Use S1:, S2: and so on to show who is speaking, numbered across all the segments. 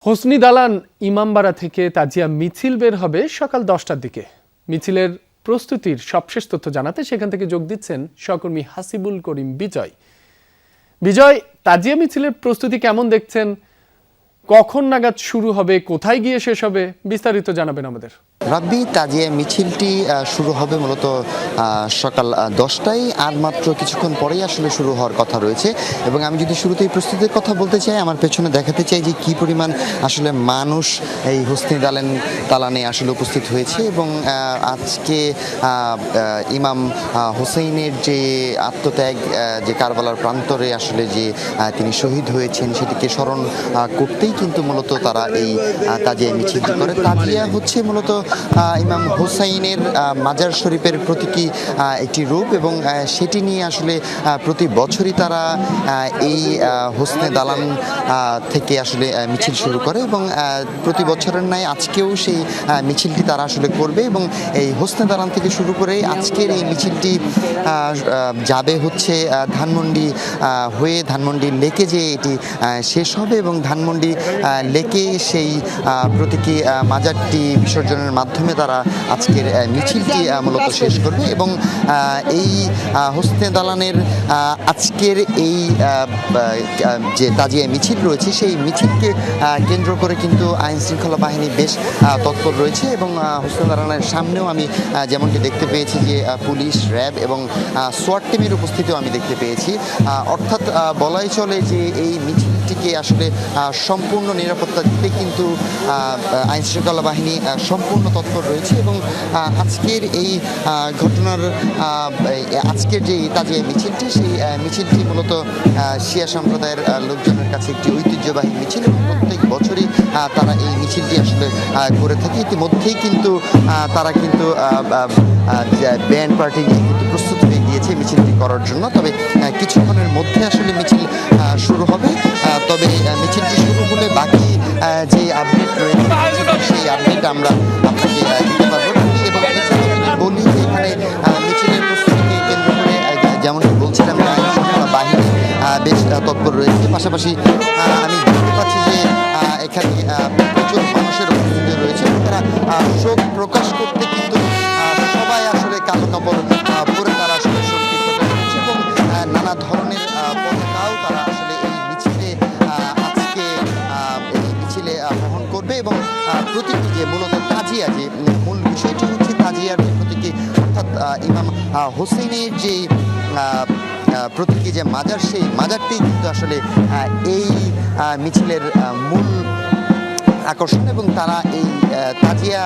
S1: Hosni দালান ইমামবাড়া থেকে তাজিয়া মিছিল বের হবে সকাল 10টার দিকে। মিছিলের প্রস্তুতির সবশেষ তথ্য জানাতে সেখান থেকে যোগ দিচ্ছেন সহকর্মী হাসিবুল করিম বিজয়। বিজয়, তাজিয়া মিছিলের প্রস্তুতি কেমন দেখছেন? কখন নাগাদ শুরু হবে, কোথায় গিয়ে শেষ হবে, বিস্তারিত জানাবেন আমাদের।
S2: রাব্বি, তাজিয়া মিছিলটি শুরু হবে মূলত সকাল 10টায়, আর মাত্র কিছুক্ষণ পরেই আসলে শুরু হওয়ার কথা রয়েছে। এবং আমি যদি শুরুতেই প্রস্তুতির কথা বলতে চাই, আমার পেছনে দেখাতে চাই যে কী পরিমাণ আসলে মানুষ এই হোসনি দালানে আসলে উপস্থিত হয়েছে। এবং আজকে ইমাম হোসেইনের যে আত্মত্যাগ, যে কারবালার প্রান্তরে আসলে যে তিনি শহীদ হয়েছেন, সেটিকে স্মরণ করতেই কিন্তু মূলত তারা এই তাজিয়া মিছিলটি করে। তাজিয়া হচ্ছে মূলত ইমাম হোসাইনের মাজার শরীফের প্রতীকী একটি রূপ, এবং সেটি নিয়ে আসলে প্রতি বছরই তারা এই হোসনে দালান থেকে আসলে মিছিল শুরু করে। এবং প্রতি বছরের ন্যায় আজকেও সেই মিছিলটি তারা আসলে করবে। এবং এই হোসনে দালান থেকে শুরু করে আজকের এই মিছিলটি যাবে হচ্ছে ধানমন্ডি হয়ে ধানমন্ডি লেকে যে এটি শেষ হবে, এবং ধানমন্ডি লেকে সেই প্রতীকী মাজারটি বিসর্জনের মাধ্যমে তারা আজকের মিছিলটি মূলত শেষ করবে। এবং এই হোসনে দালানের আজকের এই যে তাজিয়া মিছিল রয়েছে, সেই মিছিলকে কেন্দ্র করে কিন্তু আইন শৃঙ্খলা বাহিনী বেশ তৎপর রয়েছে। এবং হোসনে দালানের সামনেও আমি যেমনটি দেখতে পেয়েছি যে পুলিশ, র্যাব এবং সোয়াট টিমের উপস্থিতিও আমি দেখতে পেয়েছি। অর্থাৎ বলাই চলে যে এই মিছিলটিকে আসলে সম্পূর্ণ নিরাপত্তা দিতে কিন্তু আইন শৃঙ্খলা বাহিনী সম্পূর্ণ তৎপর রয়েছে। এবং আজকের এই ঘটনার আজকের যে তাজিয়া মিছিলটি, সেই মিছিলটি মূলত শিয়া সম্প্রদায়ের লোকজনের কাছে একটি ঐতিহ্যবাহী মিছিল। প্রত্যেক বছরই তারা এই মিছিলটি আসলে করে থাকে। ইতিমধ্যেই কিন্তু তারা কিন্তু ব্যান্ড পার্টি নিয়ে কিন্তু প্রস্তুত হয়ে গিয়েছে মিছিলটি করার জন্য। তবে কিছুক্ষণের মধ্যে আসলে মিছিল শুরু হবে। তবে মিছিলটি শুরু হলে বাকি যে আপডেট রয়েছে, সেই আপডেট আমরা আপনাকে দিতে পারবো। এবং এছাড়াও বলি যে এখানে মিছিলের প্রস্তুতিকে কেন্দ্র করে যেমনটি বলছিলাম, আইন শৃঙ্খলা বাহিনী বেশ তৎপর রয়েছে। পাশাপাশি আমি দেখতে পাচ্ছি যে এখানে প্রচুর মানুষের উপস্থিতি রয়েছে। তারা শোক প্রকাশ করতে কিন্তু সবাই আসলে কালো কাপড় পরে তারা আসলে শোকযুক্ত করছে, এবং নানা ধরনের পতাকাও তারা আসলে এই মিছিলে আজকে এই মিছিলে বহন করবে। এবং প্রতীকী যে মূলত তাজিয়া, যে মূল বিষয়টি হচ্ছে তাজিয়ার যে প্রতীকী, অর্থাৎ ইমাম হোসেনের যে প্রতীকী যে মাজার, সেই মাজারটি কিন্তু আসলে এই মিছিলের মূল আকর্ষণ। এবং তারা এই তাজিয়া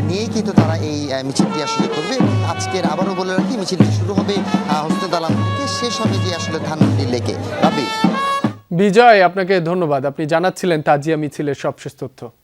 S2: নিয়েই কিন্তু তারা এই মিছিলটি আসলে করবে। আজকের আবারও বলে রাখি, মিছিলটি শুরু হবে হোসনে দালান থেকে, শেষ হবে যে আসলে ধানমন্ডি লেকে। রাবি,
S1: বিজয়, আপনাকে ধন্যবাদ। আপনি জানাচ্ছিলেন তাজিয়া মিছিলের সবশেষ তথ্য।